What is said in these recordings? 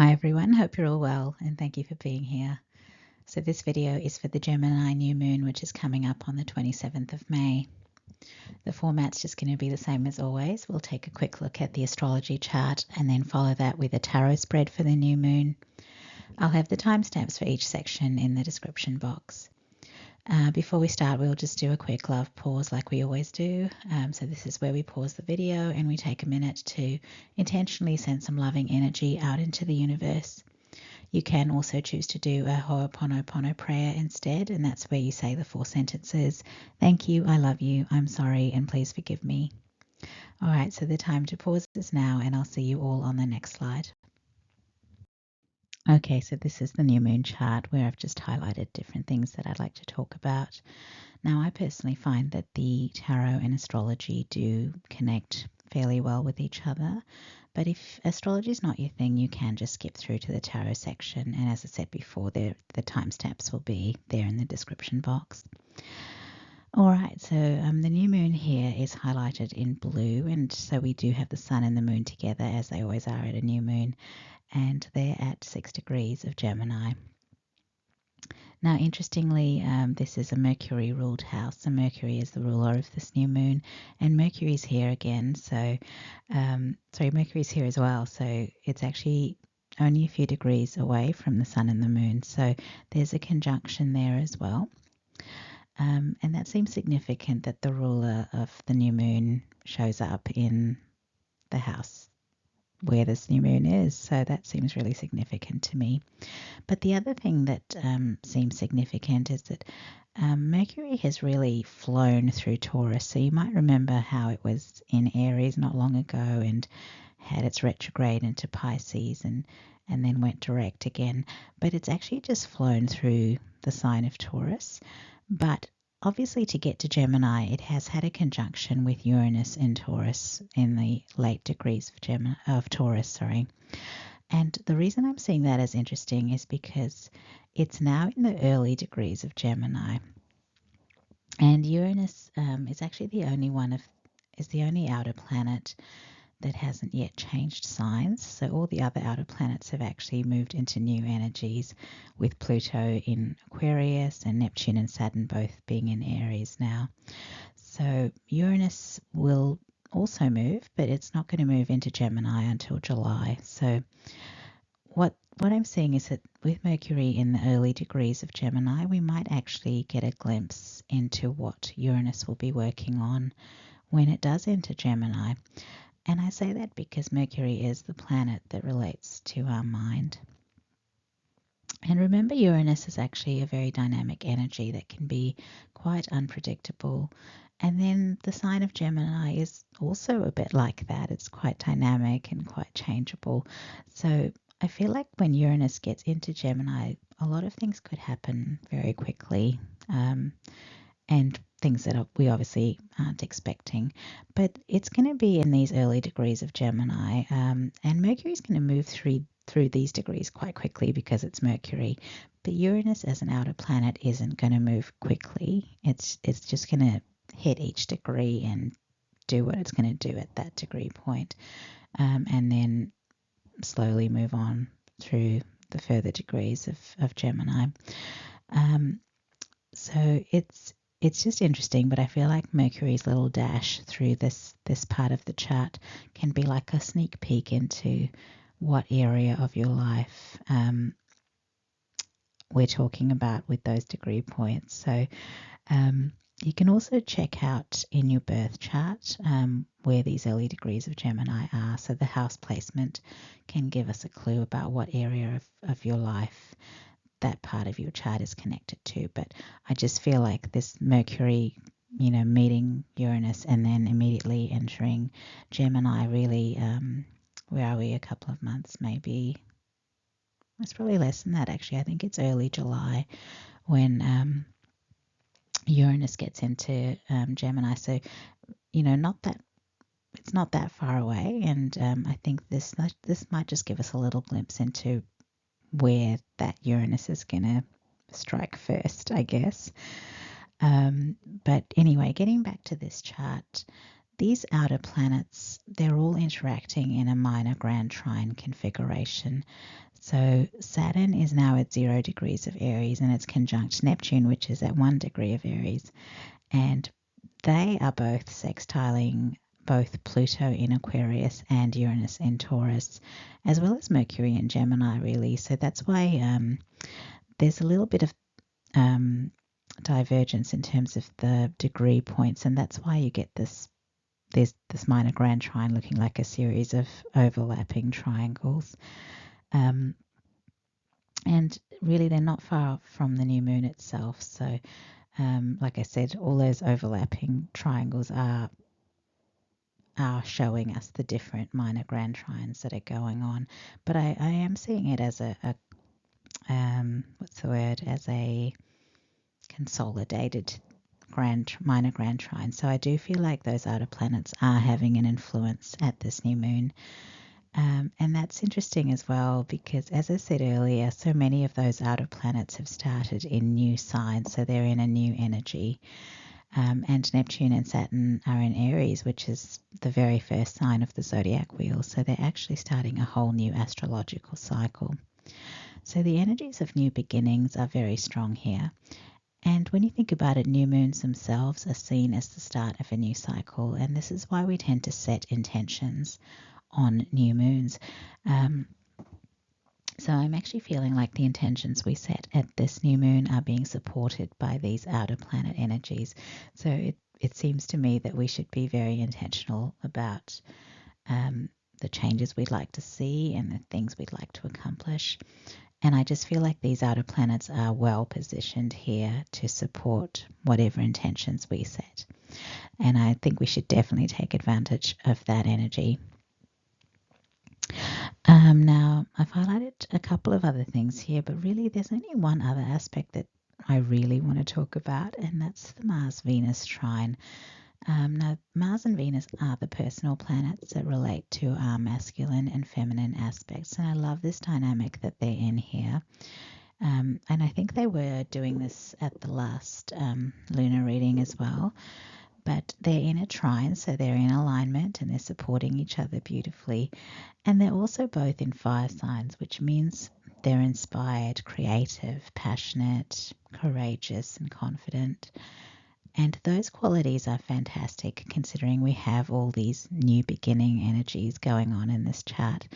Hi everyone, hope you're all well and thank you for being here. So this video is for the Gemini New Moon, which is coming up on the 27th of May. The format's just going to be the same as always. We'll take a quick look at the astrology chart and then follow that with a tarot spread for the new moon. I'll have the timestamps for each section in the description box. Before we start, we'll just do a quick love pause like we always do. So this is where we pause the video and we take a minute to intentionally send some loving energy out into the universe. You can also choose to do a Ho'oponopono prayer instead, and that's where you say the 4 sentences: thank you, I love you, I'm sorry, and please forgive me. All right, so the time to pause is now, and I'll see you all on the next slide. Okay, so this is the new moon chart where I've just highlighted different things that I'd like to talk about. Now, I personally find that the tarot and astrology do connect fairly well with each other, but if astrology is not your thing, you can just skip through to the tarot section, and as I said before, the timestamps will be there in the description box. All right, so the new moon here is highlighted in blue, and so we do have the sun and the moon together, as they always are at a new moon, and they're at 6 degrees of Gemini. Now, interestingly, this is a Mercury ruled house, so Mercury is the ruler of this new moon, and Mercury's here again, so Mercury's here as well, so it's actually only a few degrees away from the sun and the moon, so there's a conjunction there as well. And that seems significant that the ruler of the new moon shows up in the house where this new moon is, so that seems really significant to me. But the other thing that seems significant is that Mercury has really flown through Taurus, so you might remember how it was in Aries not long ago and had its retrograde into Pisces and then went direct again, but it's actually just flown through the sign of Taurus. But obviously, to get to Gemini, it has had a conjunction with Uranus in Taurus in the late degrees of Taurus. And the reason I'm seeing that as interesting is because it's now in the early degrees of Gemini, and Uranus is actually the only outer planet that hasn't yet changed signs. So all the other outer planets have actually moved into new energies, with Pluto in Aquarius and Neptune and Saturn both being in Aries now. So Uranus will also move, but it's not going to move into Gemini until July. So what I'm seeing is that with Mercury in the early degrees of Gemini, we might actually get a glimpse into what Uranus will be working on when it does enter Gemini. And I say that because Mercury is the planet that relates to our mind. And remember, Uranus is actually a very dynamic energy that can be quite unpredictable. And then the sign of Gemini is also a bit like that. It's quite dynamic and quite changeable. So I feel like when Uranus gets into Gemini, a lot of things could happen very quickly. And things that we obviously aren't expecting. But it's going to be in these early degrees of Gemini, and Mercury's going to move through these degrees quite quickly because it's Mercury. But Uranus as an outer planet isn't going to move quickly. It's just going to hit each degree and do what it's going to do at that degree point, and then slowly move on through the further degrees of Gemini. So it's just interesting, but I feel like Mercury's little dash through this part of the chart can be like a sneak peek into what area of your life we're talking about with those degree points. So you can also check out in your birth chart where these early degrees of Gemini are. So the house placement can give us a clue about what area of your life that part of your chart is connected to. But I just feel like this Mercury, meeting Uranus and then immediately entering Gemini really, where are we, a couple of months maybe? It's probably less than that actually. I think it's early July when Uranus gets into Gemini. So, it's not that far away, and I think this might just give us a little glimpse into where that Uranus is going to strike first, I guess. But anyway, getting back to this chart, these outer planets, they're all interacting in a minor grand trine configuration. So Saturn is now at 0 degrees of Aries and it's conjunct Neptune, which is at 1 degree of Aries. And they are both sextiling both Pluto in Aquarius and Uranus in Taurus, as well as Mercury in Gemini, really. So that's why there's a little bit of divergence in terms of the degree points, and that's why you get this minor grand trine looking like a series of overlapping triangles. And really, they're not far from the new moon itself. So, like I said, all those overlapping triangles are showing us the different minor grand trines that are going on. But I am seeing it as a as a consolidated minor grand trine. So I do feel like those outer planets are having an influence at this new moon. And that's interesting as well because, as I said earlier, so many of those outer planets have started in new signs, so they're in a new energy. And Neptune and Saturn are in Aries, which is the very first sign of the zodiac wheel, so they're actually starting a whole new astrological cycle. So the energies of new beginnings are very strong here. And when you think about it, new moons themselves are seen as the start of a new cycle, and this is why we tend to set intentions on new moons. So I'm actually feeling like the intentions we set at this new moon are being supported by these outer planet energies. So it seems to me that we should be very intentional about the changes we'd like to see and the things we'd like to accomplish. And I just feel like these outer planets are well positioned here to support whatever intentions we set. And I think we should definitely take advantage of that energy. Now, I've highlighted a couple of other things here, but really there's only one other aspect that I really want to talk about, and that's the Mars-Venus trine. Now, Mars and Venus are the personal planets that relate to our masculine and feminine aspects, and I love this dynamic that they're in here. And I think they were doing this at the last lunar reading as well. But they're in a trine, so they're in alignment and they're supporting each other beautifully. And they're also both in fire signs, which means they're inspired, creative, passionate, courageous, and confident. And those qualities are fantastic considering we have all these new beginning energies going on in this chart.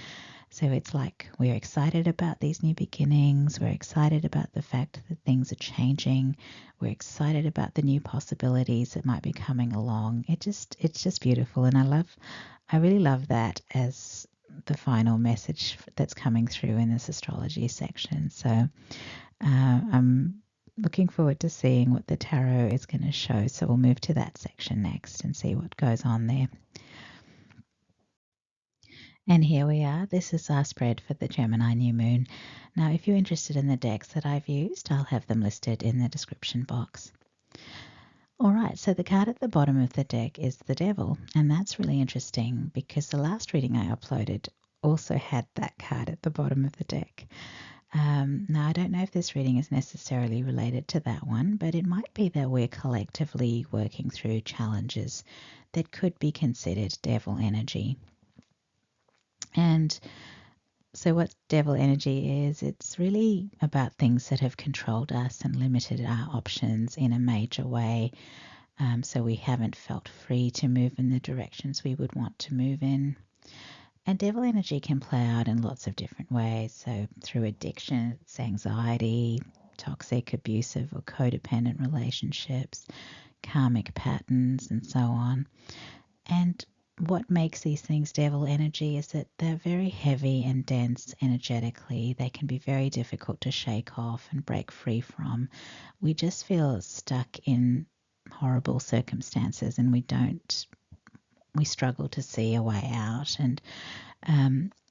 So it's like we're excited about these new beginnings. We're excited about the fact that things are changing. We're excited about the new possibilities that might be coming along. It's just beautiful. And I really love that as the final message that's coming through in this astrology section. So I'm looking forward to seeing what the tarot is going to show. So we'll move to that section next and see what goes on there. And here we are. This is our spread for the Gemini New Moon. Now, if you're interested in the decks that I've used, I'll have them listed in the description box. All right, so the card at the bottom of the deck is the Devil, and that's really interesting because the last reading I uploaded also had that card at the bottom of the deck. Now, I don't know if this reading is necessarily related to that one, but it might be that we're collectively working through challenges that could be considered devil energy. And so what devil energy is, it's really about things that have controlled us and limited our options in a major way. So we haven't felt free to move in the directions we would want to move in. And devil energy can play out in lots of different ways. So through addiction, anxiety, toxic, abusive or codependent relationships, karmic patterns, and so on. And what makes these things devil energy is that they're very heavy and dense energetically. They can be very difficult to shake off and break free from. We just feel stuck in horrible circumstances and we struggle to see a way out. And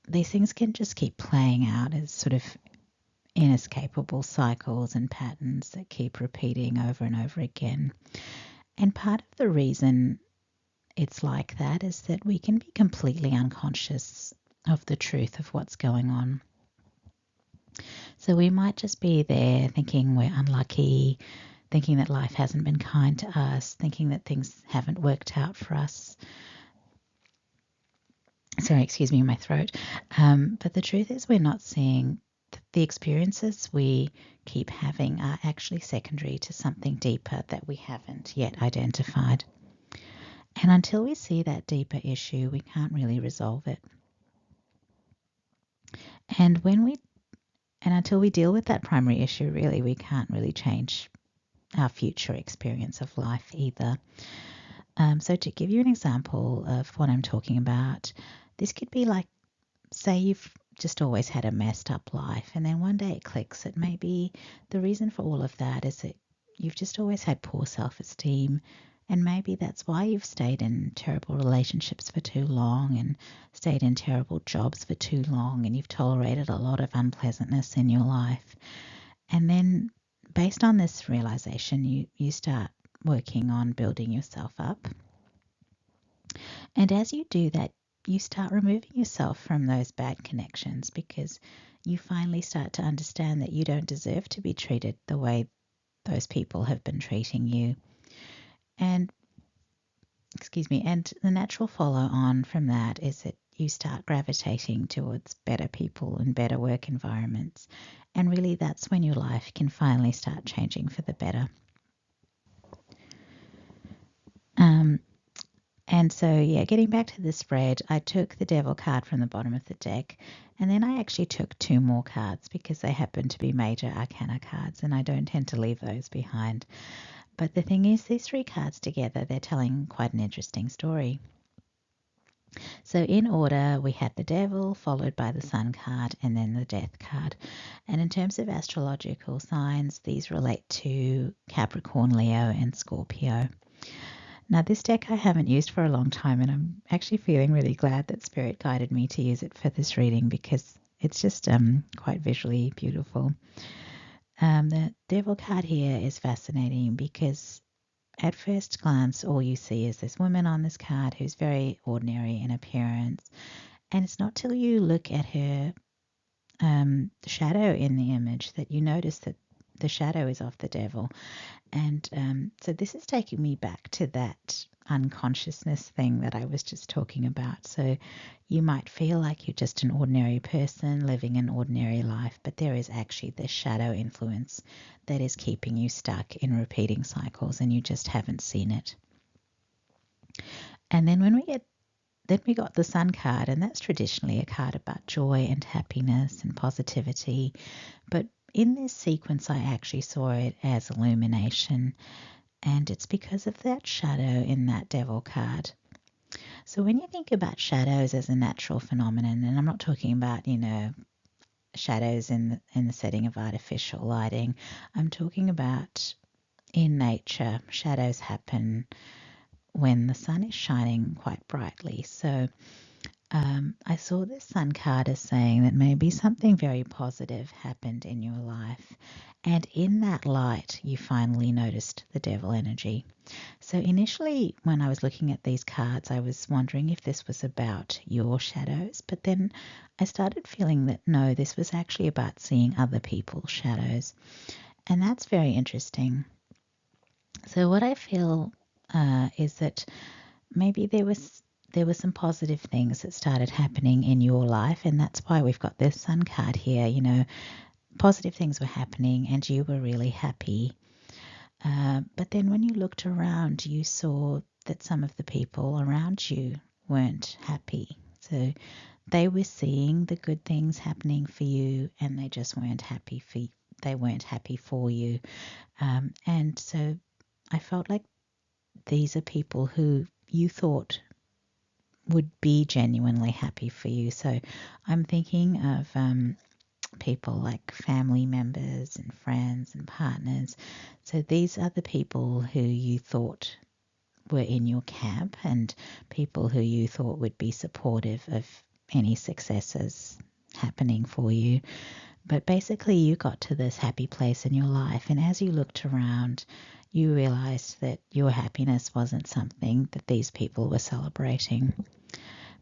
these things can just keep playing out as sort of inescapable cycles and patterns that keep repeating over and over again. And part of the reason it's like that is that we can be completely unconscious of the truth of what's going on. So we might just be there thinking we're unlucky, thinking that life hasn't been kind to us, thinking that things haven't worked out for us. Sorry, excuse me, my throat. But the truth is we're not seeing the experiences we keep having are actually secondary to something deeper that we haven't yet identified. And until we see that deeper issue, we can't really resolve it. And until we deal with that primary issue, really, we can't really change our future experience of life either. So to give you an example of what I'm talking about, this could be like, say you've just always had a messed up life, and then one day it clicks that maybe the reason for all of that is that you've just always had poor self-esteem, and maybe that's why you've stayed in terrible relationships for too long and stayed in terrible jobs for too long, and you've tolerated a lot of unpleasantness in your life. And then based on this realization, you start working on building yourself up. And as you do that, you start removing yourself from those bad connections because you finally start to understand that you don't deserve to be treated the way those people have been treating you. And the natural follow on from that is that you start gravitating towards better people and better work environments. And really that's when your life can finally start changing for the better. And so, getting back to the spread, I took the Devil card from the bottom of the deck, and then I actually took 2 more cards because they happen to be major arcana cards, and I don't tend to leave those behind. But the thing is, these 3 cards together, they're telling quite an interesting story. So in order, we had the Devil, followed by the Sun card, and then the Death card. And in terms of astrological signs, these relate to Capricorn, Leo, and Scorpio. Now, this deck I haven't used for a long time, and I'm actually feeling really glad that Spirit guided me to use it for this reading because it's just quite visually beautiful. The Devil card here is fascinating because at first glance, all you see is this woman on this card who's very ordinary in appearance. And it's not till you look at her shadow in the image that you notice that the shadow is of the devil. And so this is taking me back to that unconsciousness thing that I was just talking about. So you might feel like you're just an ordinary person living an ordinary life, but there is actually this shadow influence that is keeping you stuck in repeating cycles and you just haven't seen it. And then we got the Sun card, and that's traditionally a card about joy and happiness and positivity. But in this sequence, I actually saw it as illumination, and it's because of that shadow in that Devil card. So when you think about shadows as a natural phenomenon, and I'm not talking about, shadows in the setting of artificial lighting, I'm talking about in nature, shadows happen when the sun is shining quite brightly. So I saw this Sun card as saying that maybe something very positive happened in your life, and in that light you finally noticed the devil energy. So initially when I was looking at these cards, I was wondering if this was about your shadows, but then I started feeling that no, this was actually about seeing other people's shadows, and that's very interesting. So what I feel is that maybe there were some positive things that started happening in your life, and that's why we've got this Sun card here. Positive things were happening and you were really happy. But then when you looked around, you saw that some of the people around you weren't happy. So they were seeing the good things happening for you, and they just weren't happy for you. And so I felt like these are people who you thought would be genuinely happy for you. So I'm thinking of people like family members and friends and partners. So these are the people who you thought were in your camp and people who you thought would be supportive of any successes happening for you. But basically you got to this happy place in your life, and as you looked around, you realized that your happiness wasn't something that these people were celebrating.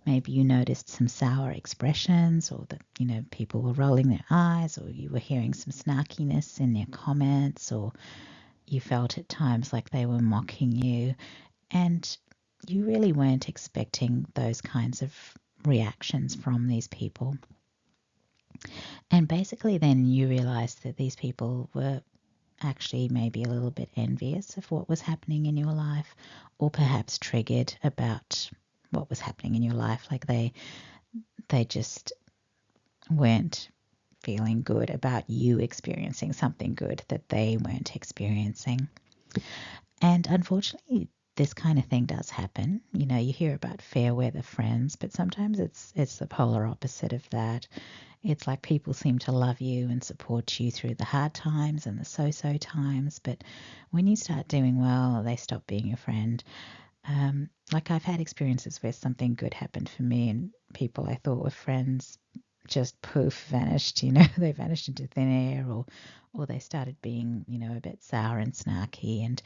Maybe you noticed some sour expressions, or that, people were rolling their eyes, or you were hearing some snarkiness in their comments, or you felt at times like they were mocking you, and you really weren't expecting those kinds of reactions from these people. And basically, then you realized that these people were actually maybe a little bit envious of what was happening in your life, or perhaps triggered about what was happening in your life. Like they just weren't feeling good about you experiencing something good that they weren't experiencing. And unfortunately, this kind of thing does happen. You know, you hear about fair weather friends, but sometimes it's the polar opposite of that. It's like people seem to love you and support you through the hard times and the so-so times, but when you start doing well, they stop being your friend. Like I've had experiences where something good happened for me and people I thought were friends just poof vanished, you know, they vanished into thin air, or they started being, you know, a bit sour and snarky.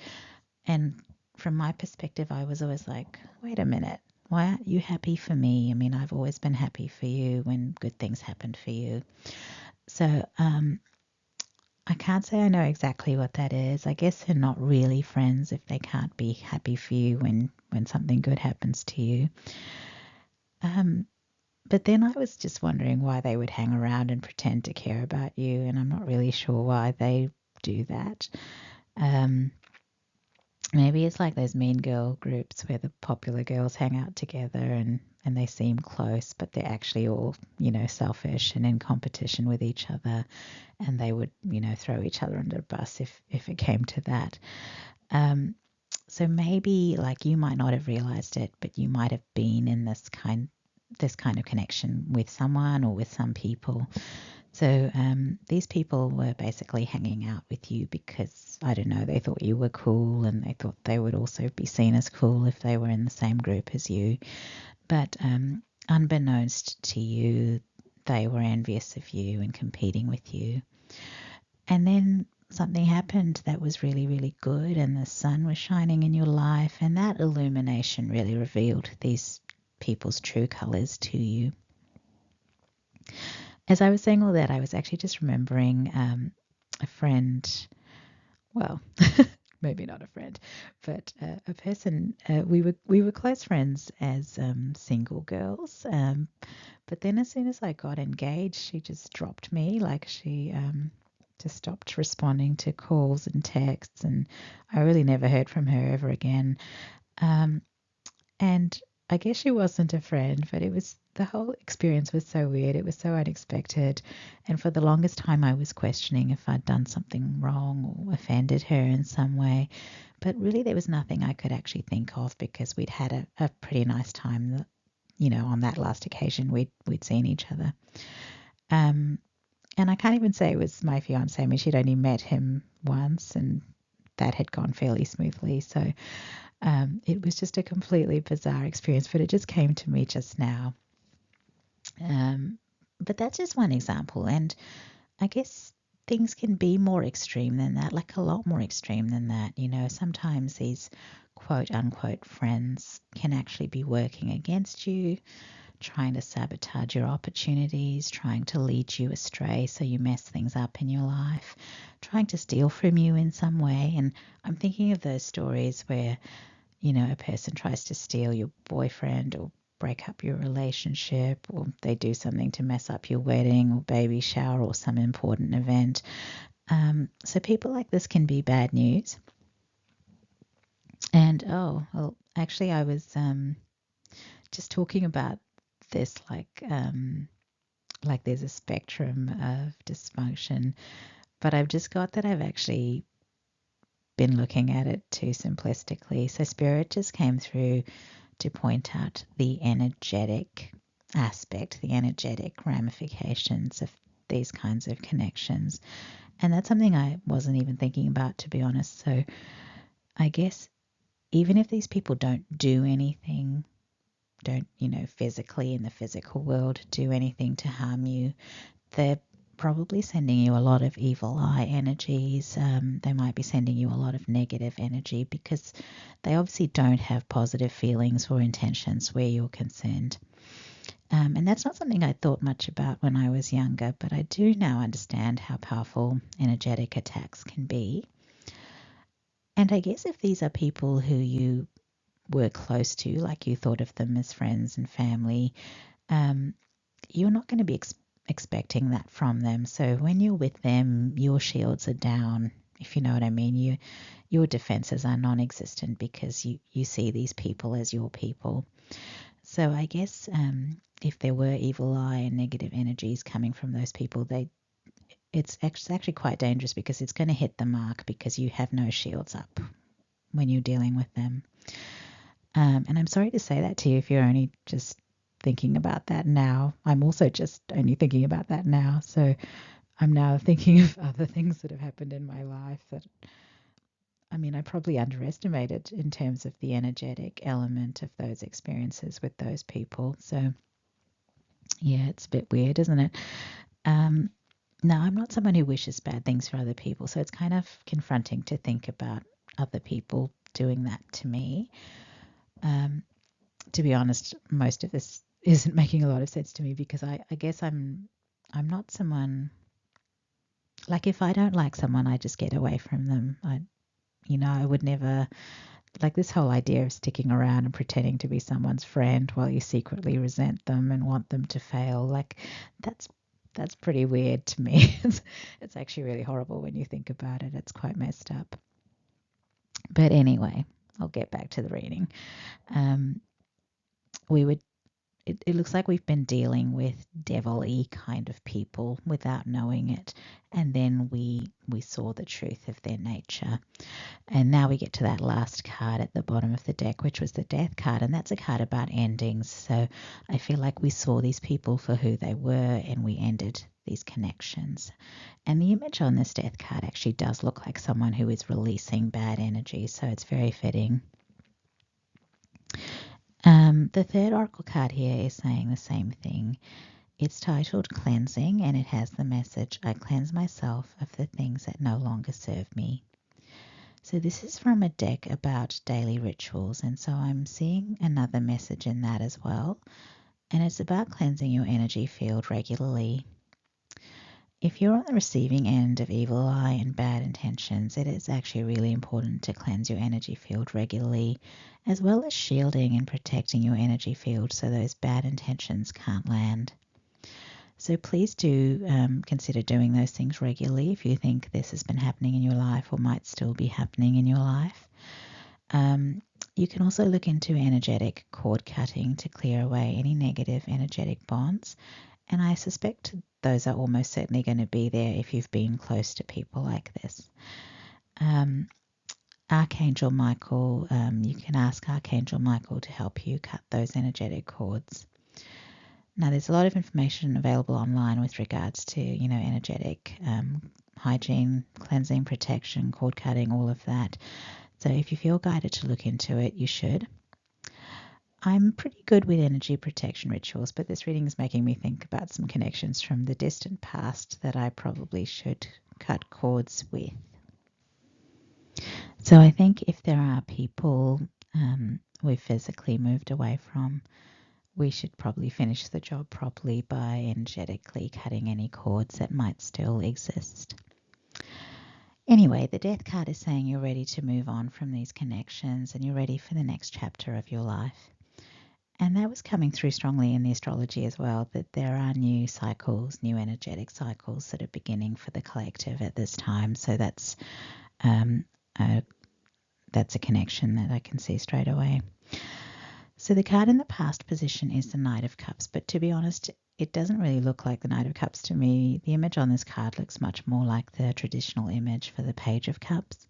And from my perspective, I was always like, wait a minute, why aren't you happy for me? I mean, I've always been happy for you when good things happened for you. So I can't say I know exactly what that is. I guess they're not really friends if they can't be happy for you when something good happens to you. But then I was just wondering why they would hang around and pretend to care about you, and I'm not really sure why they do that. Maybe it's like those mean girl groups where the popular girls hang out together and they seem close, but they're actually all, you know, selfish and in competition with each other, and they would, you know, throw each other under a bus if it came to that. So maybe like you might not have realized it, but you might have been in this kind of connection with someone or with some people. So these people were basically hanging out with you because, I don't know, they thought you were cool and they thought they would also be seen as cool if they were in the same group as you. But unbeknownst to you, they were envious of you and competing with you. And then something happened that was really, really good, and the sun was shining in your life, and that illumination really revealed these people's true colors to you. As I was saying all that, I was actually just remembering a friend, well, maybe not a friend, but a person. We were close friends as single girls, but then as soon as I got engaged, she just dropped me. Like she just stopped responding to calls and texts, and I really never heard from her ever again. And I guess she wasn't a friend, but the whole experience was so weird. It was so unexpected. And for the longest time, I was questioning if I'd done something wrong or offended her in some way. But really, there was nothing I could actually think of because we'd had a pretty nice time, you know, on that last occasion we'd seen each other. And I can't even say it was my fiance. I mean, she'd only met him once and that had gone fairly smoothly. So it was just a completely bizarre experience, but it just came to me just now. But that's just one example. And I guess things can be more extreme than that, like a lot more extreme than that. You know, sometimes these quote unquote friends can actually be working against you, trying to sabotage your opportunities, trying to lead you astray so you mess things up in your life, trying to steal from you in some way. And I'm thinking of those stories where, you know, a person tries to steal your boyfriend or break up your relationship, or they do something to mess up your wedding or baby shower or some important event. So people like this can be bad news. And oh, well, actually, I was just talking about this like there's a spectrum of dysfunction, but I've just got that I've actually been looking at it too simplistically. So Spirit just came through to point out the energetic aspect, the energetic ramifications of these kinds of connections. And that's something I wasn't even thinking about, to be honest. So I guess even if these people don't do anything, don't, you know, physically in the physical world do anything to harm you, they're probably sending you a lot of evil eye energies. They might be sending you a lot of negative energy because they obviously don't have positive feelings or intentions where you're concerned. And that's not something I thought much about when I was younger, but I do now understand how powerful energetic attacks can be. And I guess if these are people who you were close to, like you thought of them as friends and family, you're not going to be expecting that from them. So when you're with them, your shields are down, if you know what I mean. Your defenses are non-existent because you see these people as your people. So I guess if there were evil eye and negative energies coming from those people, it's actually quite dangerous because it's going to hit the mark because you have no shields up when you're dealing with them. And I'm sorry to say that to you if you're only just thinking about that now. I'm also just only thinking about that now. So I'm now thinking of other things that have happened in my life that, I mean, I probably underestimated in terms of the energetic element of those experiences with those people. So yeah, it's a bit weird, isn't it? Now, I'm not someone who wishes bad things for other people, so it's kind of confronting to think about other people doing that to me. To be honest, most of this isn't making a lot of sense to me because I guess I'm not someone, like if I don't like someone, I just get away from them. I would never, like this whole idea of sticking around and pretending to be someone's friend while you secretly resent them and want them to fail, like that's pretty weird to me. It's actually really horrible when you think about it. It's quite messed up. But anyway, I'll get back to the reading. It looks like we've been dealing with devil-y kind of people without knowing it. And then we saw the truth of their nature. And now we get to that last card at the bottom of the deck, which was the Death card. And that's a card about endings. So I feel like we saw these people for who they were and we ended these connections. And the image on this Death card actually does look like someone who is releasing bad energy. So it's very fitting. The third oracle card here is saying the same thing. It's titled Cleansing, and it has the message, I cleanse myself of the things that no longer serve me. So this is from a deck about daily rituals, and so I'm seeing another message in that as well. And it's about cleansing your energy field regularly. If you're on the receiving end of evil eye and bad intentions, it is actually really important to cleanse your energy field regularly, as well as shielding and protecting your energy field so those bad intentions can't land. So please do consider doing those things regularly if you think this has been happening in your life or might still be happening in your life. You can also look into energetic cord cutting to clear away any negative energetic bonds. And I suspect those are almost certainly going to be there if you've been close to people like this. Archangel Michael, you can ask Archangel Michael to help you cut those energetic cords. Now, there's a lot of information available online with regards to, energetic hygiene, cleansing, protection, cord cutting, all of that. So if you feel guided to look into it, you should. I'm pretty good with energy protection rituals, but this reading is making me think about some connections from the distant past that I probably should cut cords with. So I think if there are people we've physically moved away from, we should probably finish the job properly by energetically cutting any cords that might still exist. Anyway, the Death card is saying you're ready to move on from these connections and you're ready for the next chapter of your life. And that was coming through strongly in the astrology as well, that there are new cycles, new energetic cycles that are beginning for the collective at this time. So that's a connection that I can see straight away. So the card in the past position is the Knight of Cups, but to be honest, it doesn't really look like the Knight of Cups to me. The image on this card looks much more like the traditional image for the Page of Cups.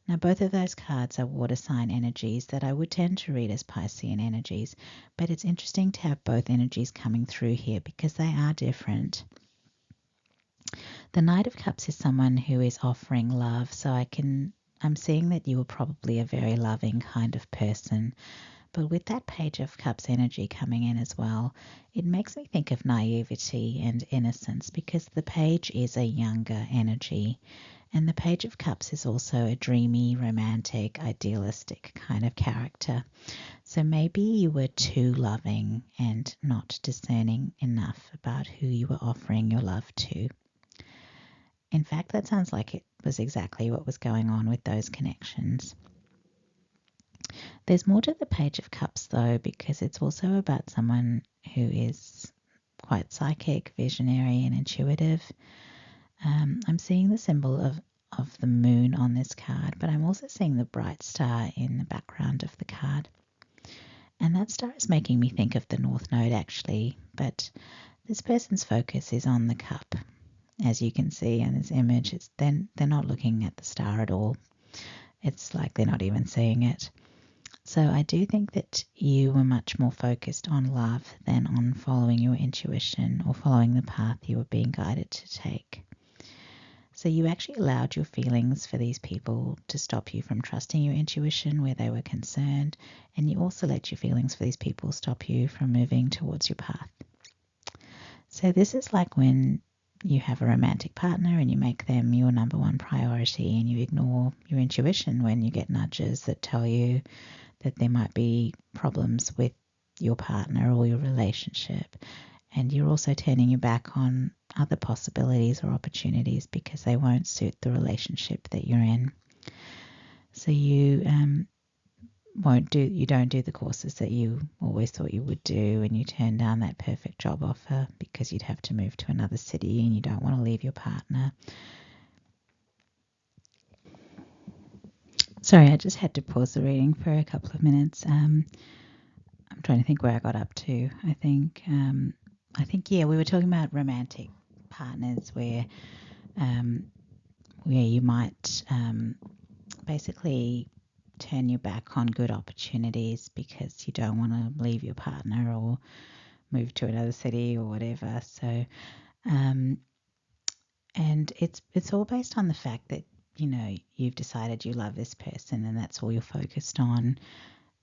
Now, both of those cards are water sign energies that I would tend to read as Piscean energies, but it's interesting to have both energies coming through here because they are different. The Knight of Cups is someone who is offering love, so I'm seeing that you are probably a very loving kind of person. But with that Page of Cups energy coming in as well, it makes me think of naivety and innocence because the Page is a younger energy. And the Page of Cups is also a dreamy, romantic, idealistic kind of character. So maybe you were too loving and not discerning enough about who you were offering your love to. in fact, that sounds like it was exactly what was going on with those connections. There's more to the Page of Cups, though, because it's also about someone who is quite psychic, visionary, and intuitive. I'm seeing the symbol of the moon on this card, but I'm also seeing the bright star in the background of the card. And that star is making me think of the North Node, actually, but this person's focus is on the cup. As you can see in this image, they're not looking at the star at all. It's like they're not even seeing it. So I do think that you were much more focused on love than on following your intuition or following the path you were being guided to take. So you actually allowed your feelings for these people to stop you from trusting your intuition where they were concerned, and you also let your feelings for these people stop you from moving towards your path. So this is like when you have a romantic partner and you make them your number one priority, and you ignore your intuition when you get nudges that tell you that there might be problems with your partner or your relationship, and you're also turning your back on other possibilities or opportunities because they won't suit the relationship that you're in. So you don't do the courses that you always thought you would do, and you turn down that perfect job offer because you'd have to move to another city and you don't want to leave your partner. Sorry, I just had to pause the reading for a couple of minutes. I'm trying to think where I got up to. I think we were talking about romantic partners where you might basically turn your back on good opportunities because you don't want to leave your partner or move to another city or whatever. So, and it's all based on the fact that you've decided you love this person and that's all you're focused on.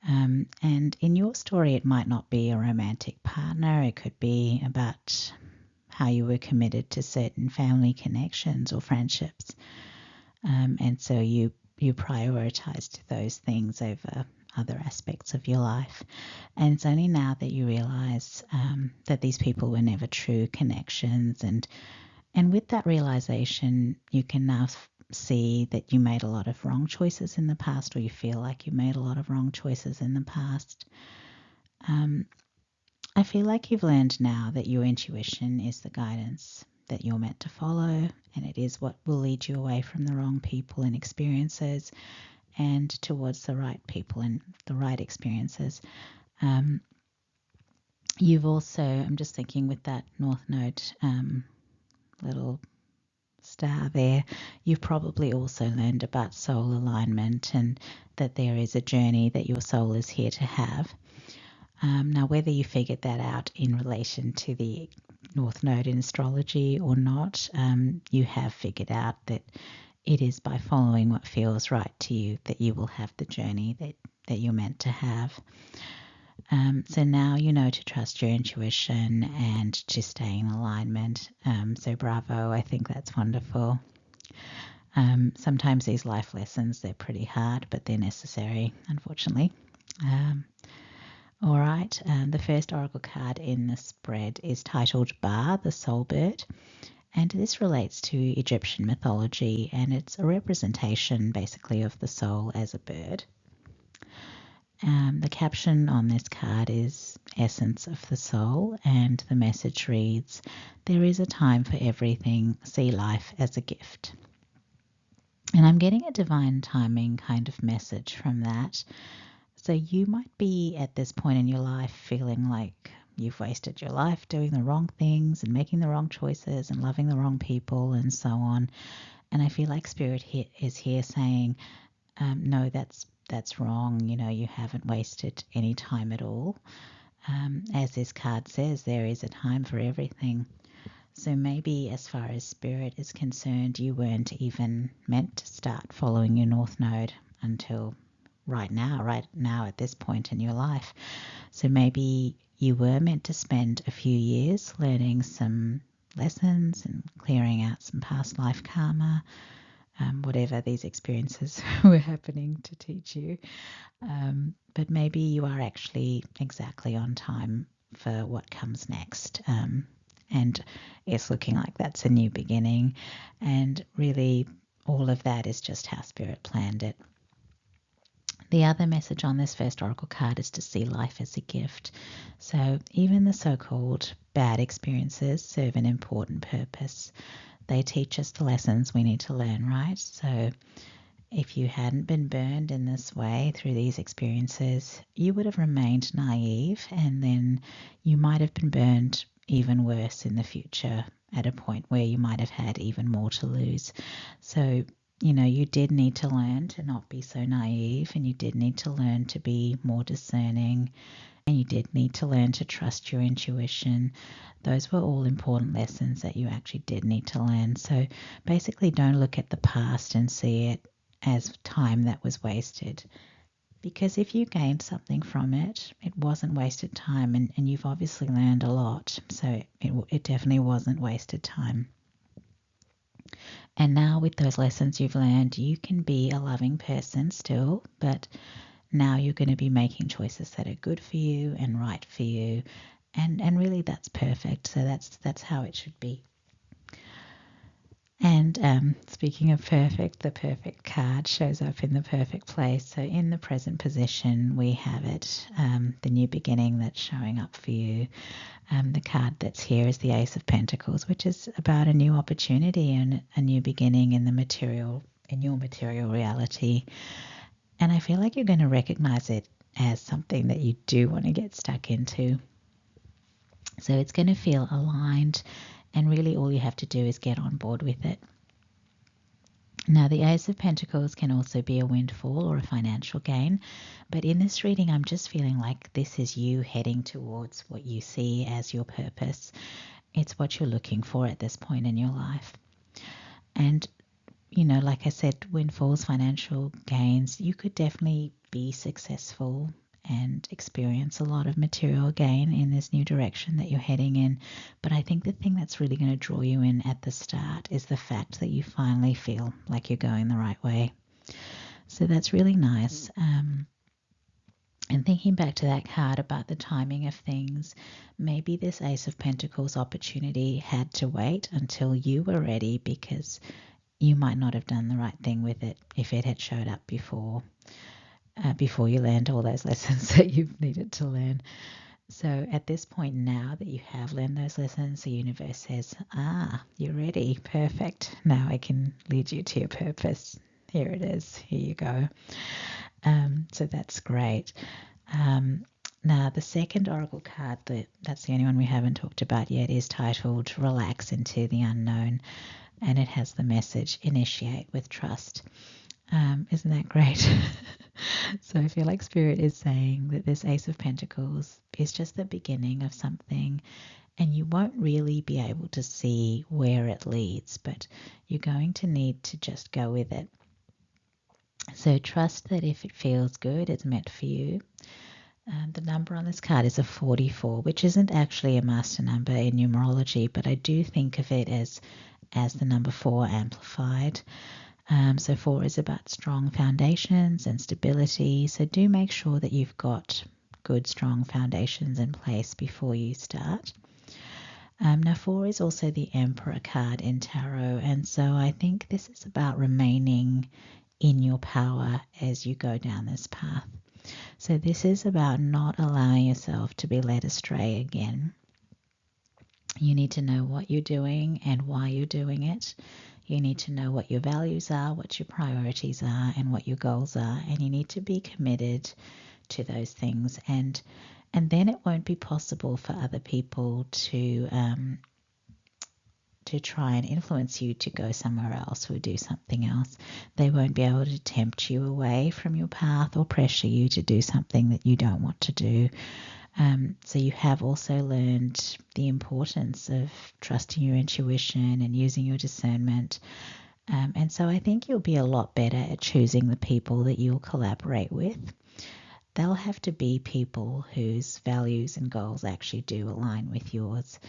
And in your story, it might not be a romantic partner. It could be about how you were committed to certain family connections or friendships. And so you prioritized those things over other aspects of your life. And it's only now that you realize that these people were never true connections. And with that realization, you can now see that you made a lot of wrong choices in the past, or you feel like you made a lot of wrong choices in the past. I feel like you've learned now that your intuition is the guidance that you're meant to follow, and it is what will lead you away from the wrong people and experiences and towards the right people and the right experiences. You've also, I'm just thinking with that North Node little star there, you've probably also learned about soul alignment and that there is a journey that your soul is here to have. Now, whether you figured that out in relation to the North Node in astrology or not, you have figured out that it is by following what feels right to you that you will have the journey that you're meant to have. So now you know to trust your intuition and to stay in alignment. So bravo, I think that's wonderful. Sometimes these life lessons, they're pretty hard, but they're necessary, unfortunately. All right, the first oracle card in the spread is titled Ba, the Soul Bird, and this relates to Egyptian mythology, and it's a representation basically of the soul as a bird. The caption on this card is Essence of the Soul, and the message reads, "There is a time for everything, see life as a gift." And I'm getting a divine timing kind of message from that. So you might be at this point in your life feeling like you've wasted your life doing the wrong things and making the wrong choices and loving the wrong people and so on. And I feel like Spirit is here saying, no, that's wrong. You haven't wasted any time at all. As this card says, there is a time for everything. So maybe as far as Spirit is concerned, you weren't even meant to start following your North Node until right now at this point in your life. So maybe you were meant to spend a few years learning some lessons and clearing out some past life karma, whatever these experiences were happening to teach you. But maybe you are actually exactly on time for what comes next. and it's looking like that's a new beginning. And really, all of that is just how Spirit planned it. The other message on this first oracle card is to see life as a gift. So even the so-called bad experiences serve an important purpose. They teach us the lessons we need to learn, right? So if you hadn't been burned in this way through these experiences, you would have remained naive, and then you might have been burned even worse in the future at a point where you might have had even more to lose. So, you did need to learn to not be so naive, and you did need to learn to be more discerning, and you did need to learn to trust your intuition. Those were all important lessons that you actually did need to learn. So basically, don't look at the past and see it as time that was wasted. Because if you gained something from it, it wasn't wasted time, and you've obviously learned a lot. So it definitely wasn't wasted time. And now with those lessons you've learned, you can be a loving person still, but now you're going to be making choices that are good for you and right for you. And really that's perfect. So that's how it should be. And speaking of perfect, the perfect card shows up in the perfect place. So in the present position, we have it, the new beginning that's showing up for you. The card that's here is the Ace of Pentacles, which is about a new opportunity and a new beginning in your material reality. And I feel like you're going to recognize it as something that you do want to get stuck into. So it's going to feel aligned, and really all you have to do is get on board with it. Now, the Ace of Pentacles can also be a windfall or a financial gain, but in this reading, I'm just feeling like this is you heading towards what you see as your purpose. It's what you're looking for at this point in your life. And, like I said, windfalls, financial gains, you could definitely be successful and experience a lot of material gain in this new direction that you're heading in. But I think the thing that's really going to draw you in at the start is the fact that you finally feel like you're going the right way. So that's really nice. And thinking back to that card about the timing of things, maybe this Ace of Pentacles opportunity had to wait until you were ready, because you might not have done the right thing with it if it had showed up before you learned all those lessons that you've needed to learn. So at this point now that you have learned those lessons, the universe says, you're ready. Perfect. Now I can lead you to your purpose. Here it is. Here you go. So that's great. Now the second oracle card, that's the only one we haven't talked about yet, is titled Relax into the Unknown. And it has the message, initiate with trust. Isn't that great? So I feel like Spirit is saying that this Ace of Pentacles is just the beginning of something, and you won't really be able to see where it leads, but you're going to need to just go with it. So trust that if it feels good, it's meant for you. The number on this card is a 44, which isn't actually a master number in numerology, but I do think of it as the number 4 amplified. So 4 is about strong foundations and stability. So do make sure that you've got good, strong foundations in place before you start. Now 4 is also the Emperor card in tarot. And so I think this is about remaining in your power as you go down this path. So this is about not allowing yourself to be led astray again. You need to know what you're doing and why you're doing it. You need to know what your values are, what your priorities are, and what your goals are. And you need to be committed to those things. And then it won't be possible for other people to try and influence you to go somewhere else or do something else. They won't be able to tempt you away from your path or pressure you to do something that you don't want to do. So you have also learned the importance of trusting your intuition and using your discernment. And so I think you'll be a lot better at choosing the people that you'll collaborate with. They'll have to be people whose values and goals actually do align with yours.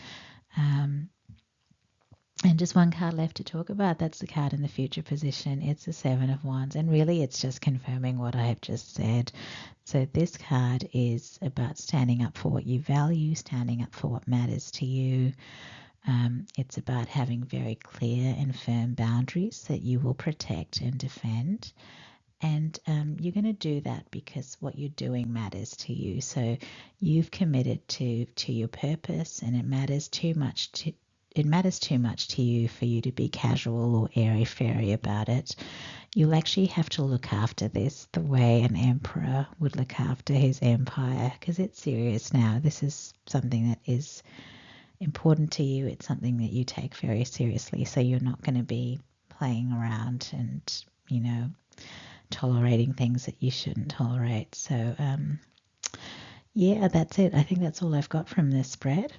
And just one card left to talk about. That's the card in the future position. It's the 7 of Wands. And really it's just confirming what I have just said. So this card is about standing up for what you value, standing up for what matters to you, It's about having very clear and firm boundaries that you will protect and defend. And you're going to do that because what you're doing matters to you. So you've committed to your purpose, and it matters too much to you for you to be casual or airy-fairy about it. You'll actually have to look after this the way an emperor would look after his empire, because it's serious now. This is something that is important to you. It's something that you take very seriously. So you're not going to be playing around and, tolerating things that you shouldn't tolerate. So, yeah, that's it. I think that's all I've got from this spread.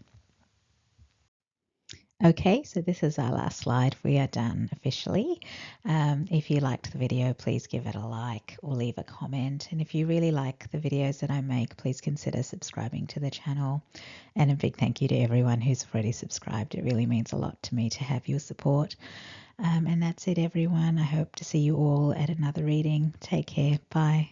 Okay, so this is our last slide. We are done officially. If you liked the video, please give it a like or leave a comment. And if you really like the videos that I make, please consider subscribing to the channel. And a big thank you to everyone who's already subscribed. It really means a lot to me to have your support. And that's it, everyone. I hope to see you all at another reading. Take care. Bye.